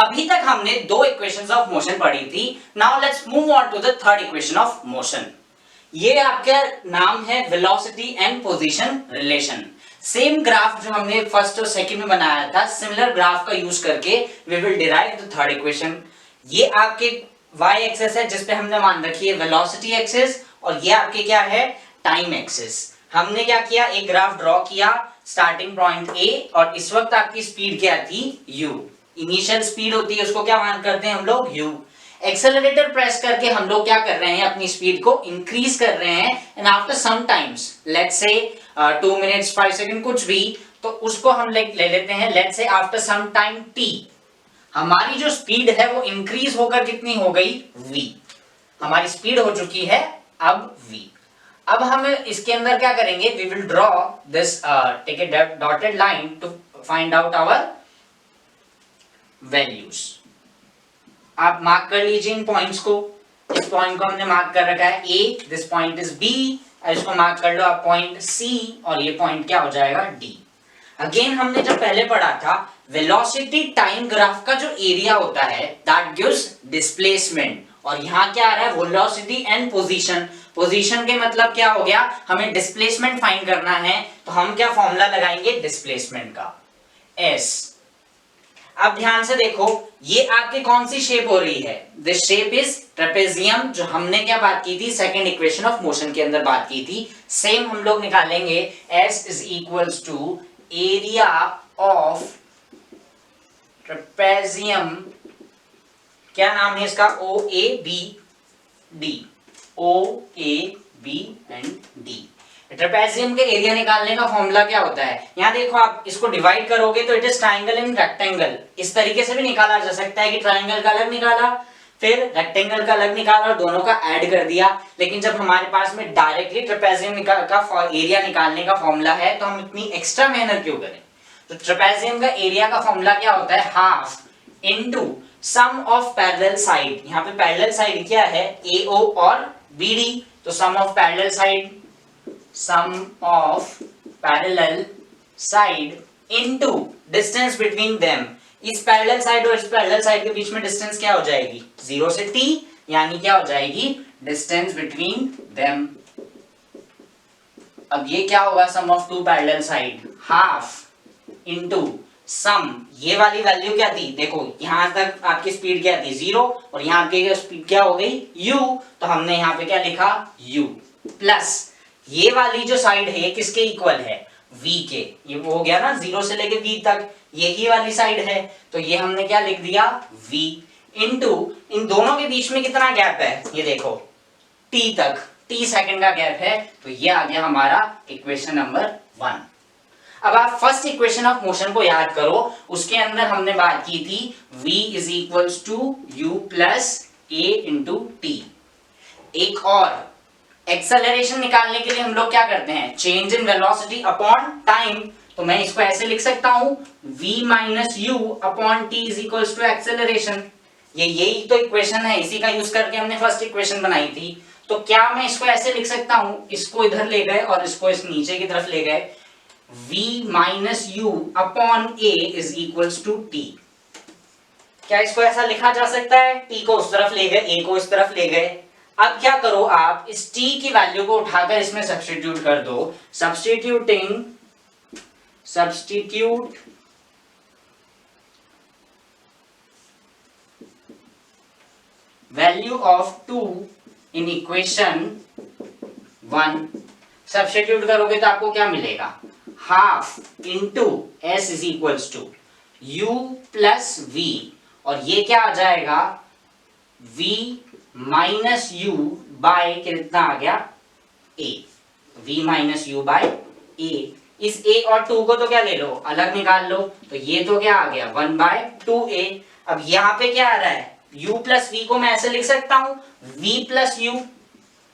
अभी तक हमने दो इक्वेशंस ऑफ मोशन पढ़ी थी। Now let's move on to the third equation of motion. ये आपका नाम है velocity and position relation. Same graph जो हमने फर्स्ट और सेकंड में बनाया था, सिमिलर ग्राफ का यूज करके we will derive the third equation. ये आपके y एक्सिस है जिसपे हमने मान रखी है वेलोसिटी एक्सिस, और ये आपके क्या है, टाइम एक्सिस। हमने क्या किया, एक ग्राफ ड्रॉ किया, स्टार्टिंग पॉइंट A, और इस वक्त आपकी स्पीड क्या थी, u। इनिशियल स्पीड होती है उसको क्या मान करते हैं हम लोग, u। एक्सेलरेटर प्रेस करके हम लोग क्या कर रहे हैं, अपनी स्पीड को इंक्रीज कर रहे हैं, and after some times let's say 2 minutes 5 second कुछ भी, तो उसको हम ले लेते हैं, let's say after some time t, हमारी जो स्पीड है वो इंक्रीज होकर कितनी हो गई, v। हमारी स्पीड हो चुकी है अब v। अब हम इसके अंदर क्या करेंगे, we will draw this take a dotted line to find out our values. आप मार्क कर लीजिए इन पॉइंट्स को। इस पॉइंट को हमने मार्क कर रखा है A, this point is B, इसको मार्क कर लो आप पॉइंट C, और ये पॉइंट क्या हो जाएगा, D। अगेन हमने जब पहले पढ़ा था, वेलोसिटी टाइम ग्राफ का जो एरिया होता है दैट गिव्स डिस्प्लेसमेंट, और यहाँ क्या आ रहा है, वेलोसिटी एंड पोजीशन। पोजीशन के मतलब क्या हो गया, हमें डिस्प्लेसमेंट फाइंड करना है, तो हम क्या फॉर्मूला लगाएंगे डिस्प्लेसमेंट का, S। अब ध्यान से देखो, ये आपकी कौन सी शेप हो रही है, दिस शेप इज ट्रेपेजियम, जो हमने क्या बात की थी, सेकंड इक्वेशन ऑफ मोशन के अंदर बात की थी। सेम हम लोग निकालेंगे, S is equals to area of trapezium, क्या नाम है इसका, OABD, OAB एंड D। ट्रेपेजियम के एरिया निकालने का फॉर्मूला क्या होता है, यहां देखो, आप इसको डिवाइड करोगे तो it is triangle in rectangle. इस तरीके से भी निकाला जा सकता है कि ट्राइंगल का अलग निकाला, फिर रेक्टेंगल का अलग निकाला, और दोनों का ऐड कर दिया। लेकिन जब हमारे पास में डायरेक्टली ट्रेपेजियम का एरिया निकालने का फॉर्मूला है, तो हम इतनी एक्स्ट्रा मेहनत क्यों करें। तो ट्रेपेजियम का एरिया का फॉर्मूला क्या होता है, half into sum of parallel side. यहाँ पे पैरेलल साइड क्या है, AO और BD, तो sum of parallel side, sum of parallel side into distance between them। इस पैरेलल साइड और इस पैरेलल साइड के बीच में डिस्टेंस क्या हो जाएगी, 0 से t, यानी क्या हो जाएगी, डिस्टेंस बिटवीन देम। अब ये क्या होगा, sum of two parallel side, half into sum, ये वाली वैल्यू क्या थी, देखो यहां तक आपकी स्पीड क्या थी, 0, और यहां आपकी स्पीड क्या हो गई, u, तो हमने यहां पे क्या लिखा, u, प्लस ये वाली जो साइड है किसके इक्वल है, v के। ये हो गया ना 0 से लेके v तक, यही वाली साइड है, तो ये हमने क्या लिख दिया, v इनटू इन दोनों के बीच में कितना गैप है, ये देखो t तक, t सेकंड का गैप है, तो ये आ गया हमारा इक्वेशन नंबर 1। अब आप फर्स्ट इक्वेशन ऑफ मोशन को याद करो, उसके अंदर हमने बात की थी v is equals to u plus a into t। एक और एक्सेलरेशन निकालने के लिए हम लोग क्या करते हैं, change in velocity upon time, तो मैं इसको ऐसे लिख सकता हूं, v minus u upon t is equals to acceleration. यही तो इक्वेशन है, इसी का यूज करके हमने फर्स्ट इक्वेशन बनाई थी। तो क्या मैं इसको ऐसे लिख सकता हूं, इसको इधर ले गए और इसको इस नीचे की तरफ ले गए, v minus u upon a is equals to t. क्या इसको ऐसा लिखा जा सकता है, t को उस तरफ ले गए, a को इस तरफ ले गए। अब क्या करो, आप इस t की वैल्यू को उठाकर इसमें सब्स्टिट्यूट कर दो, substitute value of 2 in equation 1, substitute करोगे तो आपको क्या मिलेगा, half into s is equals to u plus v, और ये क्या आ जाएगा, v माइनस यू बाय कितना आ गया, a, v minus u by a। इस a और 2 को तो क्या ले लो, अलग निकाल लो, तो ये तो क्या आ गया 1 बाय 2a। अब यहाँ पे क्या आ रहा है, u प्लस v को मैं ऐसे लिख सकता हूं, v प्लस यू,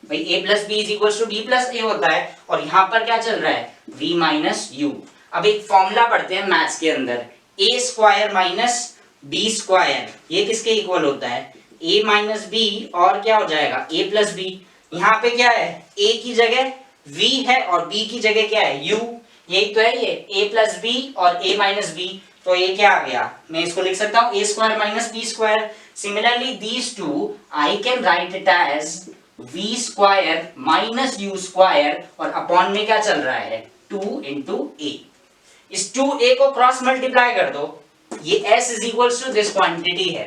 भाई a plus b is equal to b plus a होता है, और यहाँ पर क्या चल रहा है, v माइनस यू। अब एक फॉर्मूला पढ़ते हैं मैथ्स के अंदर, a square minus b square, ये किसके इक्वल होता है, a माइनस बी, और क्या हो जाएगा a प्लस बी। यहाँ पे क्या है, a की जगह v है और b की जगह क्या है u, यही तो है ये a प्लस बी और a माइनस बी, तो तो ये क्या आ गया, मैं इसको लिख सकता हूं a square minus b square. Similarly these two I can write it as v square minus u square और अपॉन में क्या चल रहा है 2 इंटू a। इस 2a को क्रॉस मल्टीप्लाई कर दो, ये s is equal to this quantity है,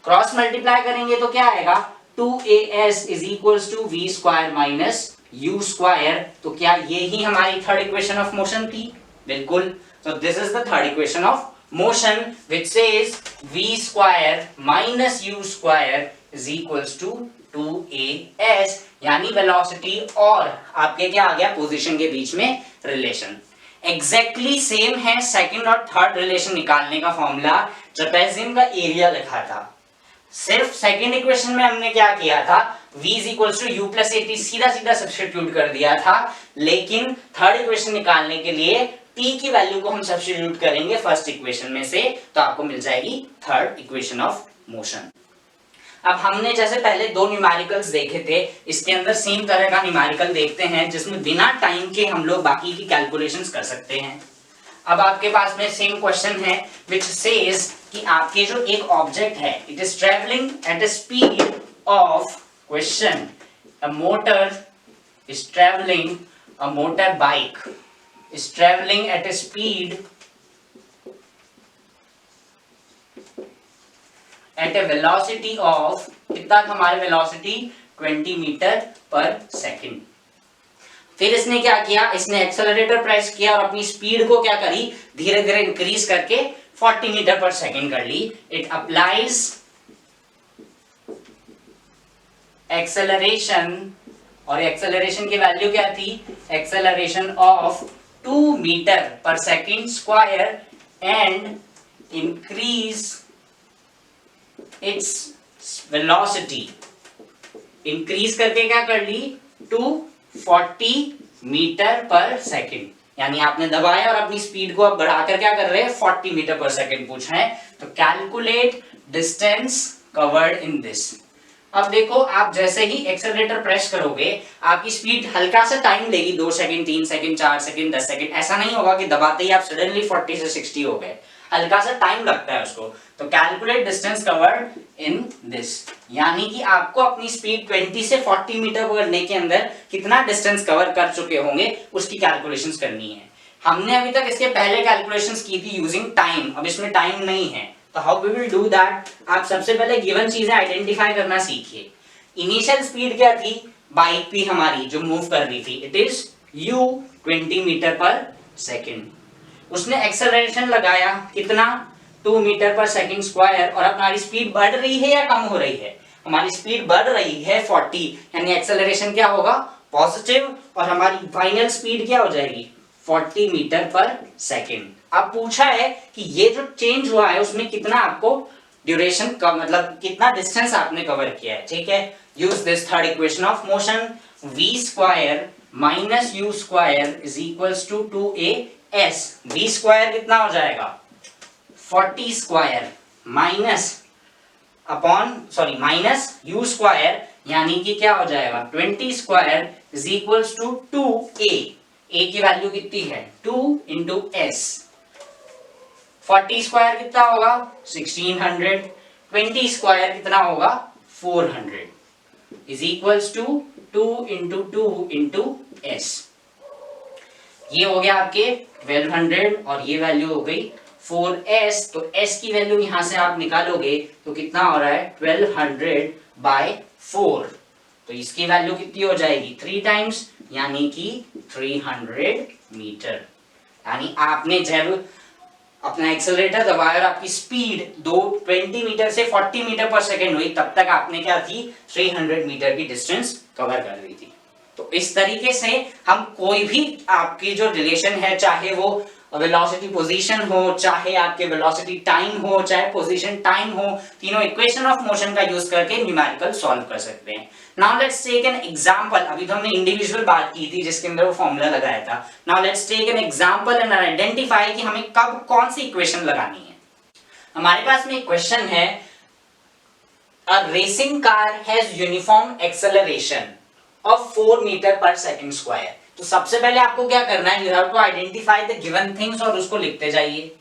क्रॉस मल्टीप्लाई करेंगे तो क्या आएगा 2as is equal to v square minus u square. तो क्या ये ही हमारी थर्ड इक्वेशन ऑफ मोशन थी? बिल्कुल। So this is the third equation of motion which says v square minus u square is equals to 2as, यानी velocity और आपके क्या आ गया पोजीशन के बीच में रिलेशन। एग्जैक्टली सेम है सेकंड और थर्ड रिलेशन निकालने का फॉर्मूला, ट्रेपेजियम का एरिया लिखा था। सिर्फ सेकंड इक्वेशन में हमने क्या किया था v is equals to u plus at सीधा सीधा सब्स्टिट्यूट कर दिया था, लेकिन थर्ड इक्वेशन निकालने के लिए t की वैल्यू को हम सब्स्टिट्यूट करेंगे फर्स्ट इक्वेशन में से, तो आपको मिल जाएगी थर्ड इक्वेशन ऑफ मोशन। अब हमने जैसे पहले दो न्यूमेरिकल्स देखे थे, इसके अंदर सेम तरह का न्यूमेरिकल देखते हैं जिसमें बिना टाइम के हम लोग बाकी की कैलकुलेशंस कर सकते हैं। अब आपके पास में सेम क्वेश्चन है विच सेज कि आपके जो एक ऑब्जेक्ट है it is travelling at a speed of question a motor is travelling, a motor bike is traveling at a speed at a velocity of, कितना था हमारे वेलोसिटी 20 मीटर पर सेकंड। फिर इसने क्या किया, इसने एक्सेलरेटर प्रेस किया और अपनी स्पीड को क्या करी धीरे धीरे इंक्रीज करके 40 मीटर पर सेकंड कर ली। इट अप्लाइज एक्सेलरेशन, और एक्सेलरेशन की वैल्यू क्या थी, acceleration of 2 metre per second square and increase its velocity, increase करके क्या कर ली टू 40 मीटर पर सेकंड, यानी आपने दबाया और अपनी स्पीड को अब बढ़ाकर क्या कर रहे हैं 40 मीटर पर सेकंड पूछ रहे हैं। तो calculate distance covered in this. अब देखो आप जैसे ही एक्सेलरेटर प्रेस करोगे आपकी स्पीड हल्का सा टाइम लेगी, 2 सेकंड 3 सेकंड 4 सेकंड 10 सेकंड, ऐसा नहीं होगा कि दबाते ही आप सडनली 40 से 60 हो गए, हल्का सा टाइम लगता है उसको। तो calculate distance covered in this, यानी कि आपको अपनी स्पीड 20 से 40 मीटर करने के अंदर कितना डिस्टेंस कवर कर चुके होंगे उसकी कैलकुलेशंस करनी है। हमने अभी तक इसके पहले कैलकुलेशंस की थी यूजिंग टाइम, अब इसमें टाइम नहीं है, तो how we will do that. आप सबसे पहले गिवन चीजें आइडेंटिफाई करना सीखिए। इनिशियल स्पीड क्या थी बाइक की हमारी जो मूव कर रही थी, it is u 20 metre per second. उसने एक्सेलरेशन लगाया कितना 2 मीटर पर सेकंड स्क्वायर, और अब हमारी स्पीड बढ़ रही है या कम हो रही है, हमारी स्पीड बढ़ रही है 40, यानी एक्सेलरेशन क्या होगा पॉजिटिव, और हमारी फाइनल स्पीड क्या हो जाएगी 40 मीटर पर सेकंड। अब पूछा है कि ये जो चेंज हुआ है उसमें कितना आपको ड्यूरेशन का मतलब कितना डिस्टेंस आपने कवर किया है, ठीक है। Use this third equation of motion, v square minus u square is equals to 2as। v square कितना हो जाएगा 40 square minus minus u square, यानी कि क्या हो जाएगा 20 square is equals to 2a। a की वैल्यू कितनी है 2 इंटू s। 40 स्क्वायर कितना होगा 1600, 20 स्क्वायर कितना होगा 400 is equals to 2 into 2 into s। ये हो गया आपके 1200 और ये वैल्यू हो गई 4s। तो s की वैल्यू यहां से आप निकालोगे तो कितना हो रहा है 1200 बाय 4, तो इसकी वैल्यू कितनी हो जाएगी 3 टाइम्स, यानी कि 300 मीटर। यानी आपने जब अपना एक्सेलरेटर दबाया और आपकी स्पीड 20 मीटर से 40 मीटर पर सेकंड हुई, तब तक आपने क्या थी 300 मीटर की डिस्टेंस कवर कर रही थी। तो इस तरीके से हम कोई भी आपकी जो रिलेशन है, चाहे वो वेलोसिटी पोजीशन हो, चाहे आपके वेलोसिटी टाइम हो, चाहे पोजीशन टाइम हो, तीनों इक्वेशन ऑफ मोशन का यूज करके न्यूमेरिकल सॉल्व कर सकते हैं। Now let's take an example. अभी तो हमने इंडिविजुअल बात की थी जिसके अंदर वो फॉर्मूला लगाया था। Now let's take an example and identify कि हमें कब कौन सी इक्वेशन लगानी है। हमारे पास में एक क्वेश्चन है, a racing car has uniform acceleration of 4 metre per second square. तो सबसे पहले आपको क्या करना है, you have to identify the given things और उसको लिखते जाइए।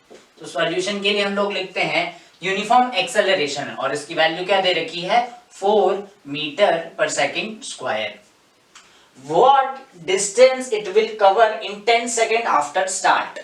तो सॉल्यूशन के लिए हम लोग लिखते हैं यूनिफॉर्म एक्सेलरेशन और इसकी वैल्यू क्या दे रखी है 4 metre per second square. What distance it will cover in 10 seconds after start?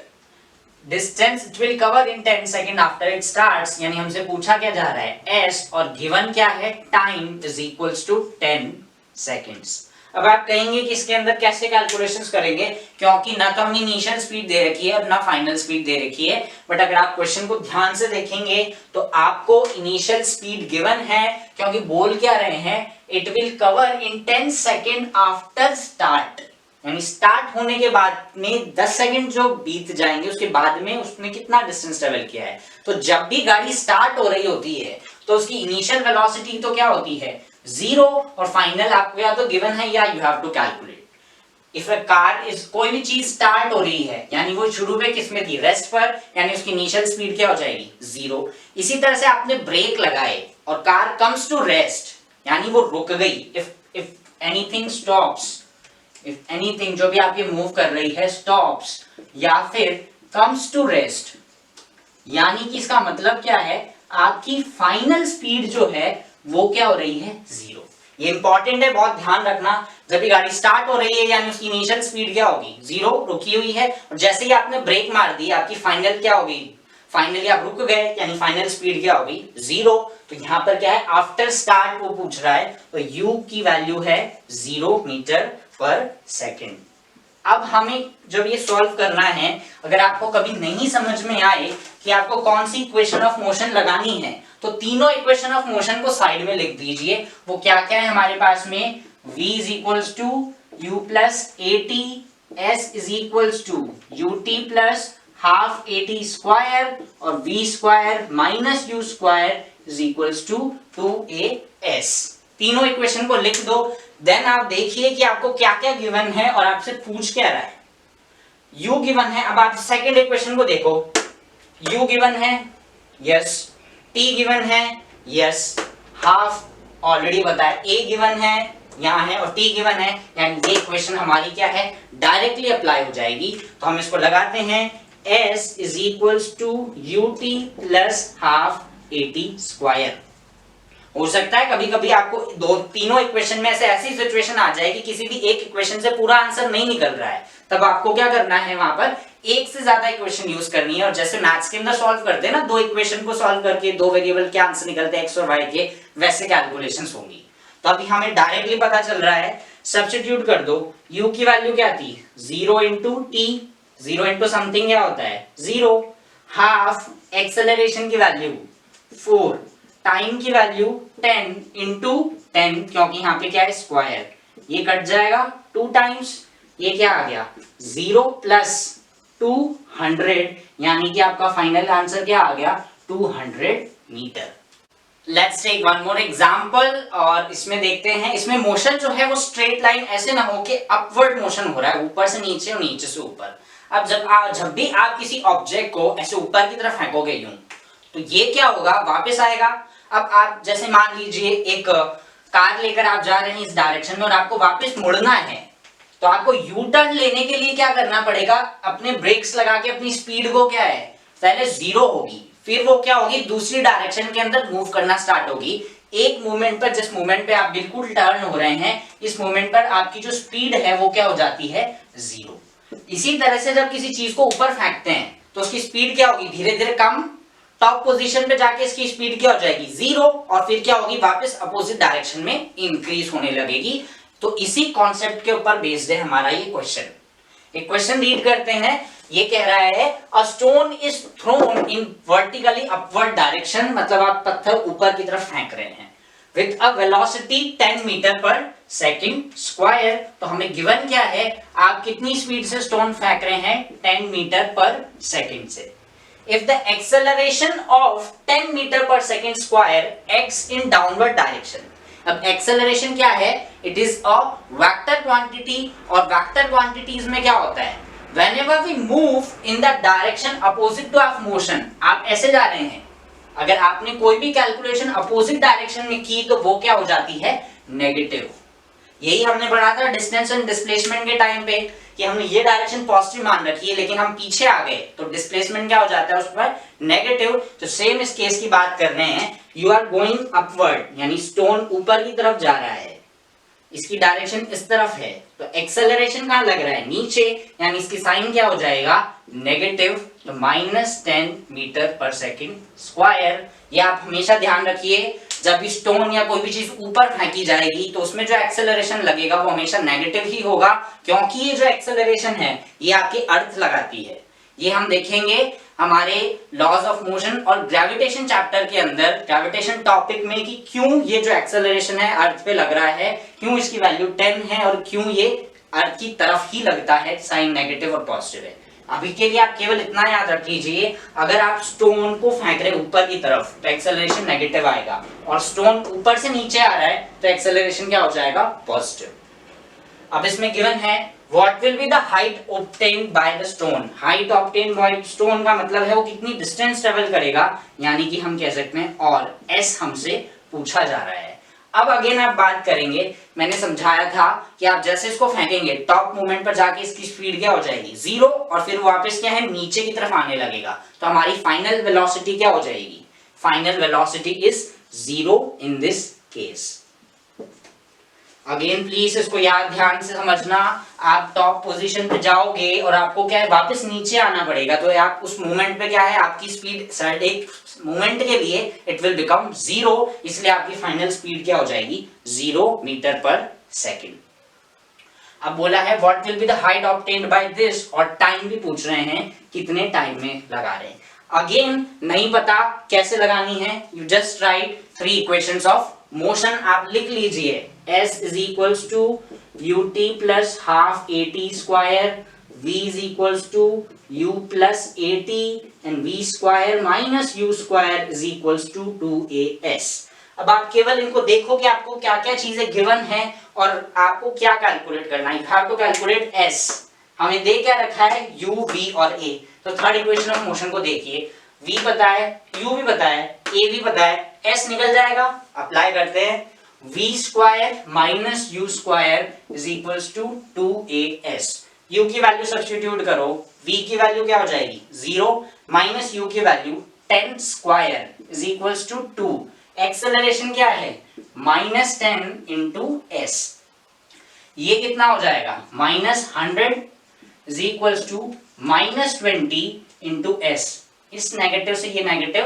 Distance it will cover in 10 seconds after it starts, यानी हमसे पूछा क्या जा रहा है s और गिवन क्या है time is equals to 10 seconds। अब आप कहेंगे कि इसके अंदर कैसे कैलकुलेशंस करेंगे, क्योंकि ना तो हमने इनिशियल स्पीड दे रखी है और ना फाइनल स्पीड दे रखी है। बट अगर आप क्वेश्चन को ध्यान से देखेंगे तो आपको इनिशियल स्पीड गिवन है, क्योंकि बोल क्या रहे हैं it will cover in 10 second after start, यानी स्टार्ट होने के बाद में 10 सेकंड जो बीत जाएंगे उसके बाद में उसने कितना डिस्टेंस ट्रेवल किया है। तो जब भी गाड़ी स्टार्ट हो रही होती है तो उसकी इनिशियल वेलोसिटी तो क्या होती है 0 और फाइनल आपको या तो गिवन है या you have to calculate. If a car is कोई भी चीज स्टार्ट हो रही है यानी वो शुरू में किसमें थी रेस्ट पर, यानी उसकी इनिशियल स्पीड क्या हो जाएगी 0। इसी तरह से आपने ब्रेक लगाए और कार कम्स टू रेस्ट यानी वो रुक गई। If anything stops, if anything जो भी आपकी मूव कर रही है स्टॉप्स या फिर कम्स टू रेस्ट, यानी कि इसका मतलब क्या है आपकी फाइनल स्पीड जो है वो क्या हो रही है 0। ये इंपॉर्टेंट है, बहुत ध्यान रखना। जब भी गाड़ी स्टार्ट हो रही है यानी उसकी इनिशियल स्पीड क्या होगी 0, रुकी हुई है, और जैसे ही आपने ब्रेक मार दी आपकी फाइनल क्या होगी, फाइनली आप रुक गए यानी फाइनल स्पीड क्या होगी 0। तो यहां पर क्या है आफ्टर स्टार्ट वो पूछ रहा है, तो u की वैल्यू है 0 मीटर पर सेकेंड। अब हमें जब ये सॉल्व करना है, अगर आपको कभी नहीं समझ में आए कि आपको कौन सी इक्वेशन ऑफ मोशन लगानी है, तो तीनों इक्वेशन ऑफ मोशन को साइड में लिख दीजिए। वो क्या क्या है हमारे पास में, v is equals to u plus at, s is equals to ut plus half at square और v square minus u square is equals to 2as। तीनों इक्वेशन को लिख दो। देन आप देखिए कि आपको क्या क्या गिवन है और आपसे पूछ क्या रहा है। u गिवन है, अब आप सेकंड इक्वेशन को देखो, u गिवन है यस, t गिवन है यस, हाफ ऑलरेडी बताया, a गिवन है यहाँ है और t गिवन है, यानी ये इक्वेशन हमारी क्या है डायरेक्टली अप्लाई हो जाएगी। तो हम इसको लगाते हैं s is equals to ut plus half at square. हो सकता है कभी कभी आपको दो तीनों इक्वेशन में से ऐसी सिचुएशन आ जाए कि किसी भी एक इक्वेशन से पूरा आंसर नहीं निकल रहा है, तब आपको क्या करना है वहां पर एक से ज्यादा इक्वेशन यूज करनी है। और जैसे मैथ्स के अंदर सॉल्व करते हैं ना, दो इक्वेशन को सॉल्व करके दो वेरिएबल के आंसर निकलते हैं x और y के, वैसे कैलकुलेशंस होंगी। तो अभी हमें डायरेक्टली पता चल रहा है, सब्स्टिट्यूट कर दो, u की वैल्यू क्या थी 0 इंटू टी, 0 इंटू समथिंग क्या होता है 0, हाफ एक्सेलरेशन की वैल्यू 4, टाइम की वैल्यू 10 इंटू 10, क्योंकि यहाँ पे क्या है स्क्वायर, ये कट जाएगा 2 टाइम्स, ये क्या आ गया 0 प्लस 200, यानी कि आपका फाइनल आंसर क्या आ गया 200 metre. Let's take one more example और इसमें देखते हैं, इसमें मोशन जो है वो स्ट्रेट लाइन ऐसे ना हो कि अपवर्ड मोशन हो रहा है, ऊपर से नीचे और नीचे से ऊपर। अब जब भी आप किसी ऑब्जेक्ट को ऐसे ऊपर की तरफ फेंकोगे यूं, तो ये क्या होगा वापस आएगा। अब आप जैसे मान लीजिए एक कार लेकर आप जा रहे हैं इस डायरेक्शन में और आपको वापस मुड़ना है, तो आपको यू टर्न लेने के लिए क्या करना पड़ेगा, अपने ब्रेक्स लगा के अपनी स्पीड को क्या है पहले 0 होगी, फिर वो क्या होगी दूसरी डायरेक्शन के अंदर मूव करना स्टार्ट होगी। एक मूवमेंट पर, जिस मूवमेंट पे आप बिल्कुल टर्न हो रहे हैं, इस मूवमेंट पर आपकी जो स्पीड है वो क्या हो जाती है 0। इसी तरह से जब किसी चीज को ऊपर फेंकते हैं तो उसकी स्पीड क्या होगी धीरे धीरे कम, टॉप पोजीशन पे जाके इसकी स्पीड क्या हो जाएगी 0 और फिर क्या होगी वापस अपोजिट डायरेक्शन में इंक्रीज होने लगेगी। तो इसी कॉन्सेप्ट के ऊपर बेस्ड है हमारा ये क्वेश्चन। एक क्वेश्चन रीड करते हैं, ये कह रहा है a stone is thrown in vertically upward direction, मतलब आप पत्थर ऊपर की तरफ फेंक रहे हैं, with a velocity 10 metre per second square. तो हमें गिवन क्या है, आप कितनी स्पीड से स्टोन फेंक रहे हैं 10 मीटर पर सेकंड से। If the acceleration of 10 meter per second square acts in downward direction, अब acceleration क्या है, it is a vector quantity, और vector quantities में क्या होता है, whenever we move in the direction opposite to of motion, आप ऐसे जा रहे हैं, अगर आपने कोई भी कैलकुलेशन अपोजिट डायरेक्शन में की तो वो क्या हो जाती है नेगेटिव। यही हमने पढ़ा था डिस्टेंस एंड डिस्प्लेसमेंट के टाइम पे कि हमने ये डायरेक्शन पॉजिटिव मान रखी है लेकिन हम पीछे आ गए तो डिस्प्लेसमेंट क्या हो जाता है उस पर नेगेटिव। तो सेम इस केस की बात कर रहे हैं, यू आर गोइंग अपवर्ड यानी स्टोन ऊपर की तरफ जा रहा है, इसकी डायरेक्शन इस तरफ है, तो एक्सेलरेशन कहां लग रहा है, नीचे, यानी इसकी साइन क्या हो जाएगा, नेगेटिव, तो -10 मीटर पर सेकंड स्क्वायर। ये आप हमेशा ध्यान रखिए, जब भी स्टोन या कोई भी चीज ऊपर फेंकी जाएगी तो उसमें जो एक्सेलरेशन लगेगा वो हमेशा नेगेटिव ही होगा, क्योंकि ये जो एक्सेलरेशन है ये आपकी अर्थ लगाती है। ये हम देखेंगे हमारे लॉज ऑफ मोशन और ग्रेविटेशन चैप्टर के अंदर, ग्रेविटेशन टॉपिक में, कि क्यों ये जो एक्सेलरेशन है अर्थ पे लग रहा है, क्यों इसकी वैल्यू 10 है और क्यों ये अर्थ की तरफ ही लगता है, साइन नेगेटिव और पॉजिटिव है। अभी के लिए आप केवल इतना याद रख लीजिए, अगर आप स्टोन को फेंक रहे ऊपर की तरफ तो एक्सेलरेशन नेगेटिव आएगा, और स्टोन ऊपर से नीचे आ रहा है तो एक्सेलरेशन क्या हो जाएगा, पॉजिटिव। अब इसमें गिवन है what will be the height obtained by the stone। height obtained by stone का मतलब है वो कितनी डिस्टेंस ट्रेवल करेगा, यानी कि हम कह सकते हैं और s हमसे पूछा जा रहा है। अब अगेन आप बात करेंगे, मैंने समझाया था कि आप जैसे इसको फेंकेंगे टॉप मोमेंट पर जाके इसकी स्पीड क्या हो जाएगी, 0, और फिर वापस क्या है, नीचे की तरफ आने लगेगा, तो हमारी फाइनल वेलोसिटी क्या हो जाएगी, final velocity is 0 in this case. Again please इसको याद ध्यान से समझना, आप टॉप पोजीशन पे जाओगे और आपको क्या है वापस नीचे आना पड़ेगा, तो आप उस मोमेंट पे क्या है आपकी स्पीड सर्ट एक मोमेंट के लिए इट विल बिकम 0, इसलिए आपकी फाइनल स्पीड क्या हो जाएगी, 0 मीटर पर सेकंड। अब बोला है what will be the height obtained by this, और टाइम भी पूछ रहे हैं कितने टाइम में लगा रहे हैं। अगेन नहीं पता कैसे लगानी है, you just right 3 equations of motion, आप लिख लीजिए s is equals to ut plus half at square, v is equals to u plus at and v square minus u square is equals to 2as। अब आप केवल इनको देखो कि आपको क्या क्या चीजें गिवन है और आपको क्या कैलकुलेट करना है। हाउ टू कैलकुलेट s, हमें दे क्या रखा है, u, v और a। तो थर्ड इक्वेशन ऑफ मोशन को देखिए, v पता है, u भी पता है, a भी पता है, s निकल जाएगा, अप्लाई करते हैं, v square minus u square is equals to 2as। u की वैल्यू सब्स्टिट्यूट करो, v की वैल्यू क्या हो जाएगी, 0, माइनस u की value 10 square is equals to 2। Acceleration क्या है, -10 इंटू s, ये कितना हो जाएगा, -100 is equals to -20 into s। इस नेगेटिव से ये नेगेटिव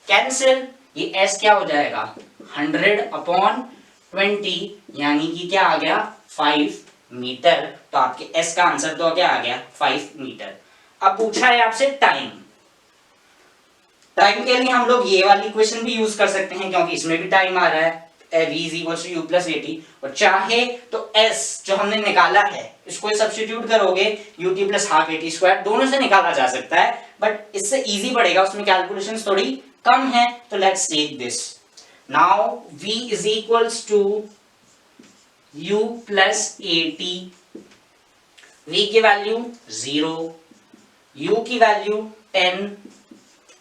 कैंसिल, ये s क्या हो जाएगा, 100/20, यानी कि क्या आ गया, 5 मीटर। तो आपके s का आंसर तो क्या आ गया, 5 मीटर। अब पूछा है आपसे टाइम, टाइम के लिए हम लोग ये वाली इक्वेशन भी यूज कर सकते हैं क्योंकि इसमें भी टाइम आ रहा है, v = u + at, और चाहे तो s जो हमने निकाला है इसको सब्स्टिट्यूट करोगे, ut + half at², दोनों से निकाला जा सकता है, बट इससे इजी पड़ेगा, उसमें कैलकुलेशंस थोड़ी कम है। तो let's take this, now v is equals to u plus at, v की वैल्यू 0, u की वैल्यू 10,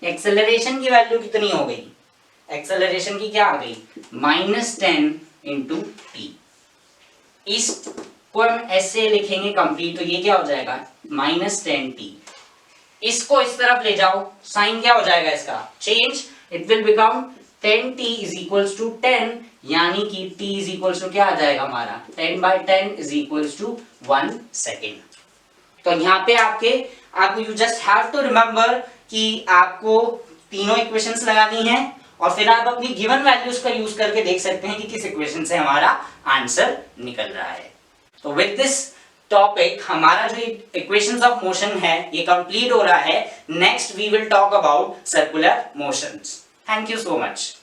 एक्सेलरेशन की वैल्यू कितनी हो गई, एक्सेलरेशन की क्या आ गई, -10 इंटू t। इसको हम ऐसे लिखेंगे कंप्लीट, तो ये क्या हो जाएगा, -10t। इसको इस तरफ ले जाओ, साइन क्या हो जाएगा इसका, change, it will become 10t is equals to 10, यानी कि t इज इक्वल्स टू क्या आ जाएगा हमारा, 10/10 इज इक्वल्स टू 1 सेकेंड। तो यहाँ पे आपको you just have to remember कि आपको तीनों इक्वेशंस लगानी है, और फिर आप अपनी गिवन वैल्यूज का यूज करके देख सकते हैं कि किस इक्वेशन से हमारा आंसर निकल रहा है। तो विद दिस टॉपिक हमारा जो इक्वेशंस ऑफ मोशन है ये कंप्लीट हो रहा है। Next we will talk about circular motions. Thank you so much.